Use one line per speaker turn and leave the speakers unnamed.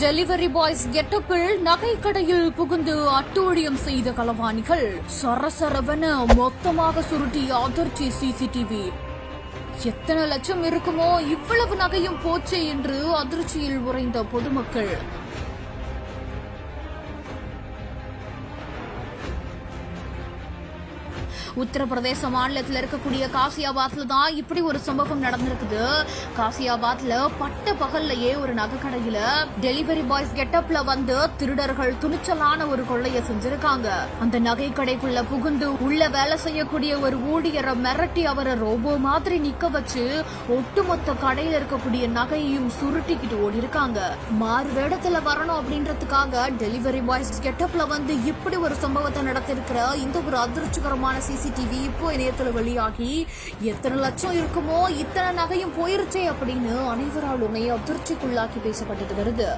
Delivery boys கெட்டப்பில் நகை கடையில் புகுந்து அட்டூழியம் செய்த களவாணிகள் சரசரவென மொத்தமாக சுருட்டி அதிர்ச்சி சிசிடிவி. எத்தனை லட்சம் இருக்குமோ இவ்வளவு நகையும் போச்சே என்று அதிர்ச்சியில் உறைந்த பொதுமக்கள். உத்தரப்பிரதேச மாநிலத்தில் இருக்கக்கூடிய காசியாபாத்ல தான் இப்படி ஒரு சம்பவம் நடந்திருக்குது. காசியாபாத்ல பட்ட பகல்லையே ஒரு நகை கடையில டெலிவரி பாய்ஸ் கெட்டப்ல வந்து திருடர்கள் துணிச்சலான ஒரு கொள்ளைய செஞ்சிருக்காங்க. அந்த நகை கடைக்குள்ள புகுந்து உள்ள வேலை செய்யக்கூடிய ஒரு ஊழியரை மிரட்டி அவரை ரோபோ மாதிரி நிக்க வச்சு ஒட்டுமொத்த கடையில இருக்கக்கூடிய நகையையும் சுருட்டிக்கிட்டு ஓடி இருக்காங்க. மாறு வேடத்துல வரணும் அப்படின்றதுக்காக டெலிவரி பாய்ஸ் கெட்டப்ல வந்து இப்படி ஒரு சம்பவத்தை நடத்திருக்கிற இந்த ஒரு அதிர்ச்சிகரமான சிசிடிவி இப்போ இணையத்துல வெளியாகி எத்தனை லட்சம் இருக்குமோ இத்தனை நகையும் போயிருச்சே அப்படின்னு அனைவராலுமே அதிர்ச்சிக்குள்ளாக்கி பேசப்பட்டு வருது.